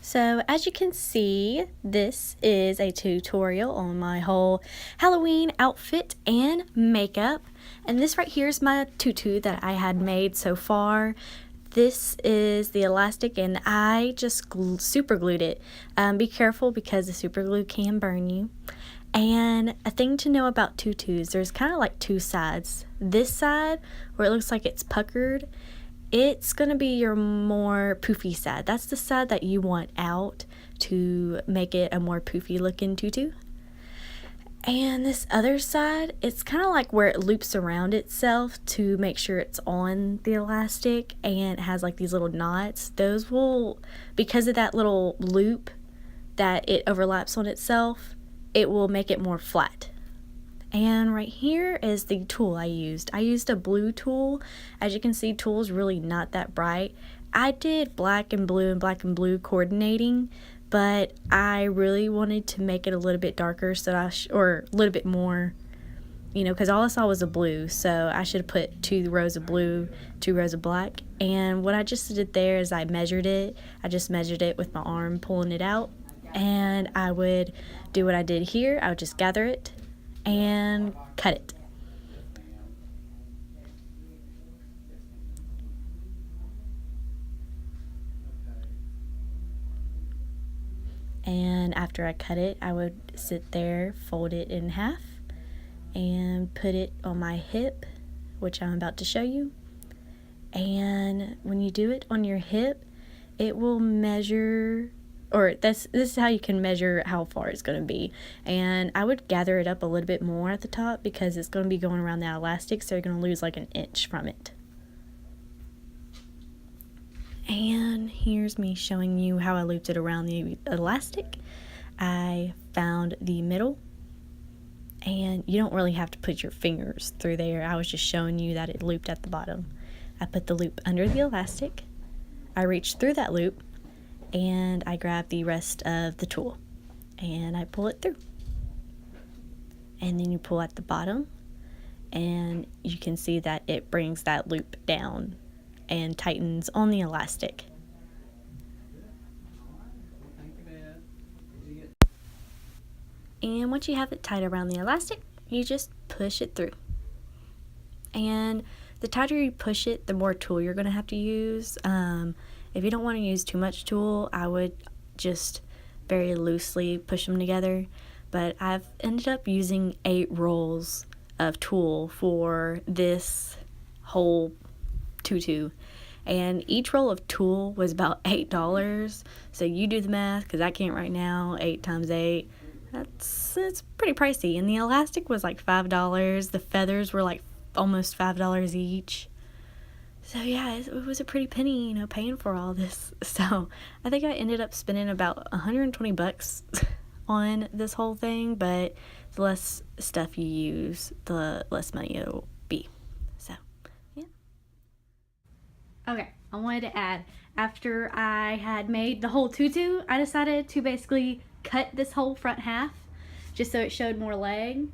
So as you can see, this is a tutorial on my whole Halloween outfit and makeup. And this right here is my tutu that I had made so far. This is the elastic and I just super glued it. Be careful because the super glue can burn you. And a thing to know about tutus, there's kind of like two sides. This side where it looks like it's puckered, it's going to be your more poofy side. That's the side that you want out to make it a more poofy looking tutu. And this other side, it's kind of like where it loops around itself to make sure it's on the elastic, and it has like these little knots. Those will, because of that little loop that it overlaps on itself, it will make it more flat. And right here is the tool I used. I used a blue tool. As you can see, tool's really not that bright. I did black and blue coordinating, but I really wanted to make it a little bit darker, so or a little bit more, you know, because all I saw was a blue, so I should have put 2 rows of blue, 2 rows of black. And what I just did there is I measured it. I just measured it with my arm, pulling it out, and I would do what I did here. I would just gather it and cut it. And after I cut it, I would sit there, fold it in half, and put it on my hip, which I'm about to show you. And when you do it on your hip, it will measure, or this is how you can measure how far it's going to be. And I would gather it up a little bit more at the top because it's going to be going around that elastic, so you're going to lose like an inch from it. And here's me showing you how I looped it around the elastic. I found the middle, and you don't really have to put your fingers through there. I was just showing you that it looped at the bottom. I put the loop under the elastic. I reached through that loop, and I grab the rest of the tool and I pull it through. And then you pull at the bottom, and you can see that it brings that loop down and tightens on the elastic. And once you have it tight around the elastic, you just push it through. And the tighter you push it, the more tool you're going to have to use. If you don't want to use too much tool, I would just very loosely push them together. But I've ended up using 8 rolls of tool for this whole tutu. And each roll of tool was about $8. So you do the math, because I can't right now. 8 times 8, it's pretty pricey. And the elastic was like $5. The feathers were like almost $5 each. So yeah, it was a pretty penny, you know, paying for all this. So I think I ended up spending about $120 on this whole thing, but the less stuff you use, the less money it'll be. So yeah. Okay, I wanted to add, after I had made the whole tutu, I decided to basically cut this whole front half just so it showed more leg,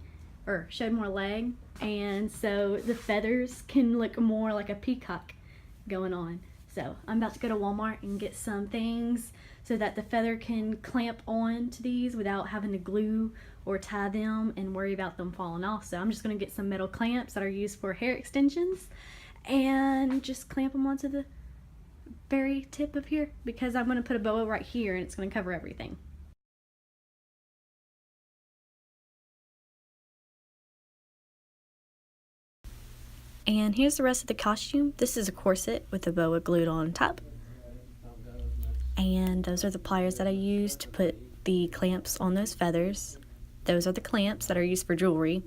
and so the feathers can look more like a peacock going on. So I'm about to go to Walmart and get some things so that the feather can clamp on to these without having to glue or tie them and worry about them falling off. So I'm just going to get some metal clamps that are used for hair extensions and just clamp them onto the very tip of here, because I'm going to put a boa right here and it's going to cover everything. And here's the rest of the costume. This is a corset with a boa glued on top. And those are the pliers that I used to put the clamps on those feathers. Those are the clamps that are used for jewelry.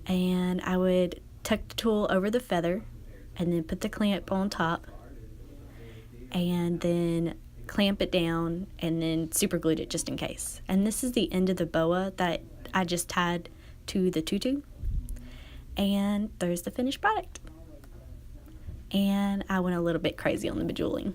And I would tuck the tool over the feather and then put the clamp on top and then clamp it down and then super glued it just in case. And this is the end of the boa that I just tied to the tutu. And there's the finished product. And I went a little bit crazy on the bejeweling.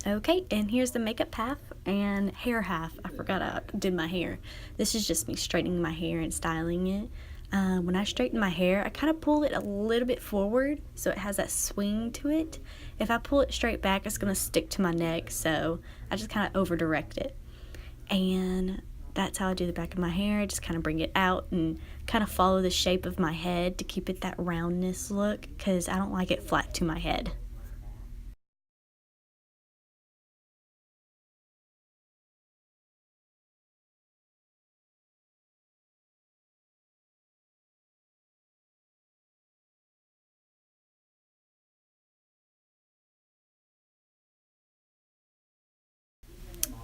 Okay, and here's the makeup half and hair half. I forgot I did my hair. This is just me straightening my hair and styling it. When I straighten my hair, I kind of pull it a little bit forward so it has that swing to it. If I pull it straight back, it's going to stick to my neck, so I just kind of over direct it. And that's how I do the back of my hair. I just kind of bring it out and kind of follow the shape of my head to keep it that roundness look, because I don't like it flat to my head.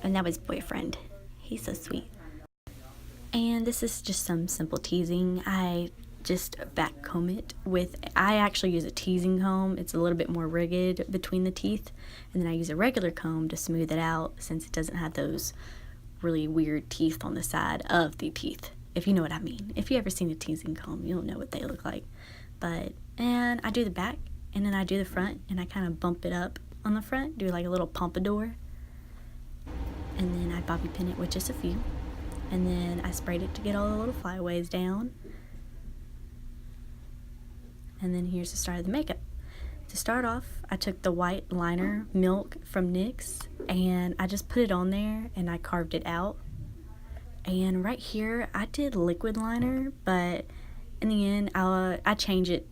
And that was boyfriend. He's so sweet. And this is just some simple teasing. I just back comb it with, I actually use a teasing comb. It's a little bit more rugged between the teeth. And then I use a regular comb to smooth it out, since it doesn't have those really weird teeth on the side of the teeth, if you know what I mean. If you ever seen a teasing comb, you'll know what they look like. And I do the back, and then I do the front, and I kind of bump it up on the front, do like a little pompadour. And then I bobby pin it with just a few. And then I sprayed it to get all the little flyaways down. And then here's the start of the makeup. To start off, I took the white liner Milk from NYX, and I just put it on there and I carved it out. And right here, I did liquid liner, but in the end, I change it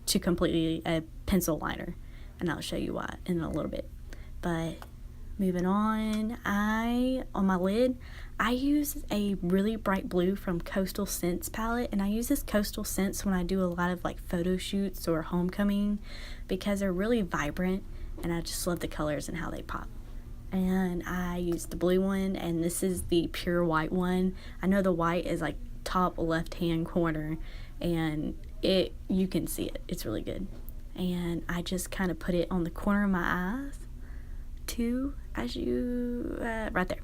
to completely a pencil liner, and I'll show you why in a little bit. But moving on, on my lid, I use a really bright blue from Coastal Scents palette, and I use this Coastal Scents when I do a lot of like photo shoots or homecoming, because they're really vibrant and I just love the colors and how they pop. And I use the blue one, and this is the pure white one. I know the white is like top left hand corner, and you can see it. It's really good. And I just kind of put it on the corner of my eyes too, as you right there,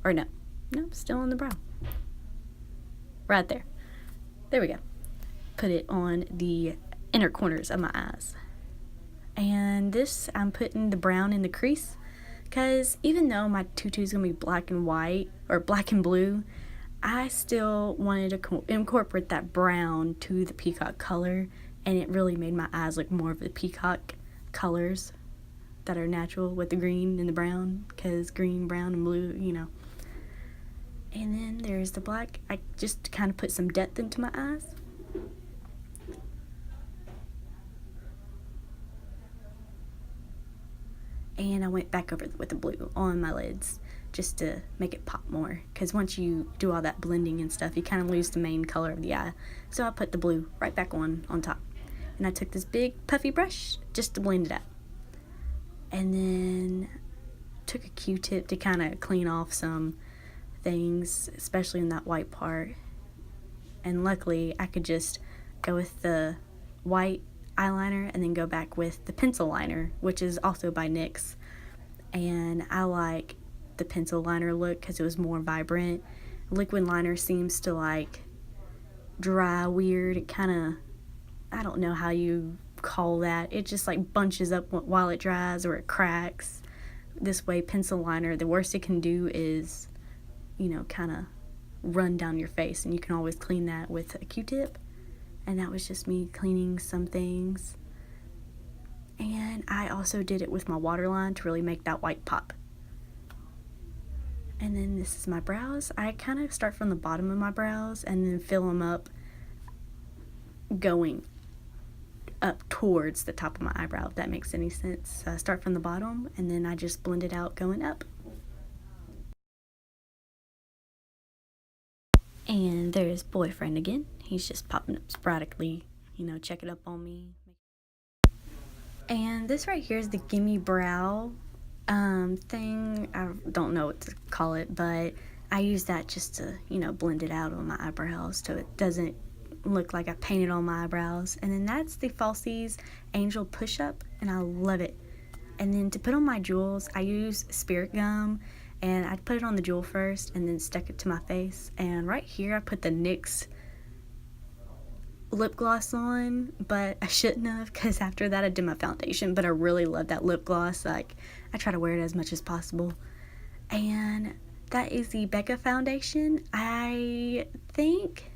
or no, still on the brow, right there. There we go. Put it on the inner corners of my eyes. And this, I'm putting the brown in the crease, because even though my tutu is gonna be black and white or black and blue, I still wanted to incorporate that brown to the peacock color, and it really made my eyes look more of the peacock colors that are natural with the green and the brown, because green, brown, and blue, you know. And then there's the black. I just kind of put some depth into my eyes. And I went back over with the blue on my lids just to make it pop more, because once you do all that blending and stuff, you kind of lose the main color of the eye. So I put the blue right back on top. And I took this big puffy brush just to blend it out. And then took a Q-tip to kind of clean off some things, especially in that white part. And luckily, I could just go with the white eyeliner and then go back with the pencil liner, which is also by NYX. And I like the pencil liner look because it was more vibrant. Liquid liner seems to like dry weird. It kind of, I don't know how you call that. It just like bunches up while it dries, or it cracks. This way, pencil liner, the worst it can do is, you know, kind of run down your face, and you can always clean that with a Q-tip. And that was just me cleaning some things. And I also did it with my waterline to really make that white pop. And then this is my brows. I kind of start from the bottom of my brows and then fill them up, going up towards the top of my eyebrow, if that makes any sense. So I start from the bottom, and then I just blend it out going up. And there's boyfriend again. He's just popping up sporadically, you know, checking up on me. And this right here is the Gimme Brow thing. I don't know what to call it, but I use that just to, you know, blend it out on my eyebrows so it doesn't look like I painted on my eyebrows. And then that's the Falsies Angel Push-Up, and I love it. And then to put on my jewels, I use Spirit Gum, and I put it on the jewel first and then stuck it to my face. And right here I put the NYX lip gloss on, but I shouldn't have, because after that I did my foundation. But I really love that lip gloss. Like, I try to wear it as much as possible. And that is the Becca foundation. I think,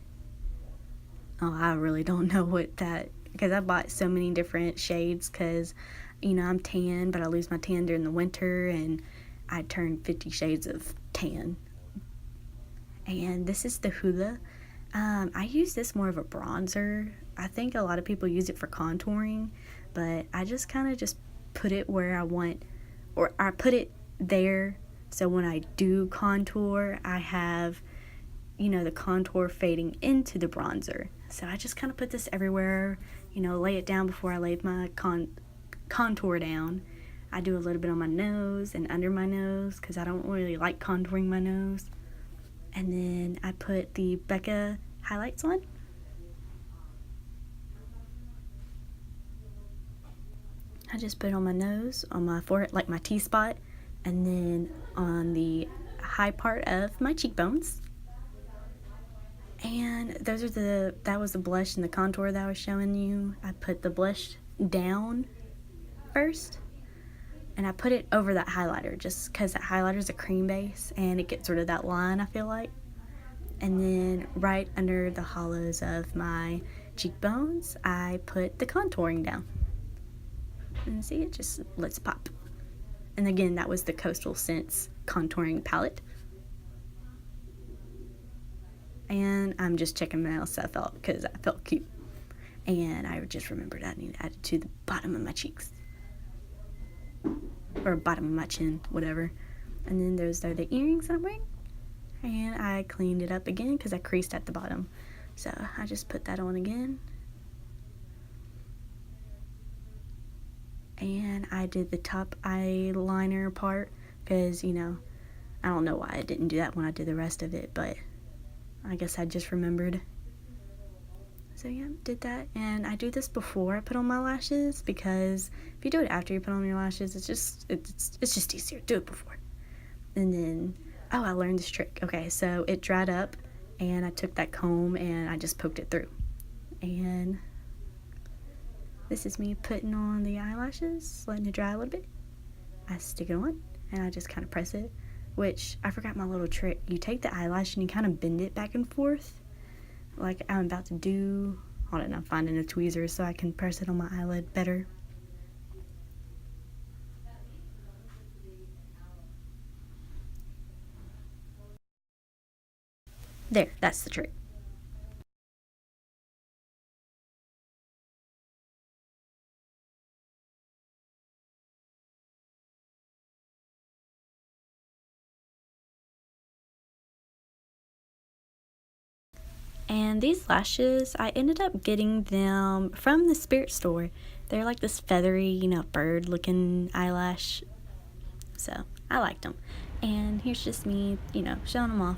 oh, I really don't know what that, because I bought so many different shades, because, you know, I'm tan, but I lose my tan during the winter, and I turn 50 shades of tan. And this is the Hoola. I use this more of a bronzer. I think a lot of people use it for contouring, but I just kind of just put it where I want, or I put it there, so when I do contour, I have, you know, the contour fading into the bronzer. So I just kind of put this everywhere, you know, lay it down before I lay my contour down. I do a little bit on my nose and under my nose, because I don't really like contouring my nose. And then I put the Becca highlights on. I just put it on my nose, on my forehead, like my T-spot, and then on the high part of my cheekbones. And those are that was the blush and the contour that I was showing you. I put the blush down first, and I put it over that highlighter, just because that highlighter is a cream base and it gets rid of that line, I feel like. And then right under the hollows of my cheekbones, I put the contouring down. And see, it just lets pop. And again, that was the Coastal Scents contouring palette. And I'm just checking myself out because I felt cute. And I just remembered I need to add it to the bottom of my cheeks. Or bottom of my chin, whatever. And then those are the earrings that I'm wearing. And I cleaned it up again because I creased at the bottom. So I just put that on again. And I did the top eyeliner part because, you know, I don't know why I didn't do that when I did the rest of it, but I guess I just remembered. So yeah, did that. And I do this before I put on my lashes, because if you do it after you put on your lashes, it's just easier. Do it before. And then, oh, I learned this trick. Okay, so it dried up, and I took that comb and I just poked it through. And this is me putting on the eyelashes, letting it dry a little bit. I stick it on, and I just kind of press it, which I forgot my little trick. You take the eyelash and you kind of bend it back and forth, like I'm about to do. Hold on, I'm finding a tweezer so I can press it on my eyelid better. There, that's the trick. And these lashes, I ended up getting them from the Spirit store. They're like this feathery, you know, bird looking eyelash. So I liked them. And here's just me, you know, showing them off.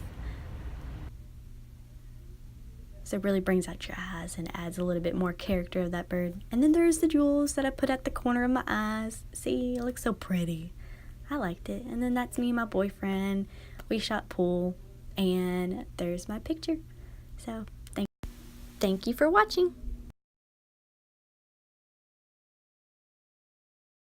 So it really brings out your eyes and adds a little bit more character of that bird. And then there's the jewels that I put at the corner of my eyes. See, it looks so pretty. I liked it. And then that's me and my boyfriend. We shot pool. And there's my picture. So thank you for watching.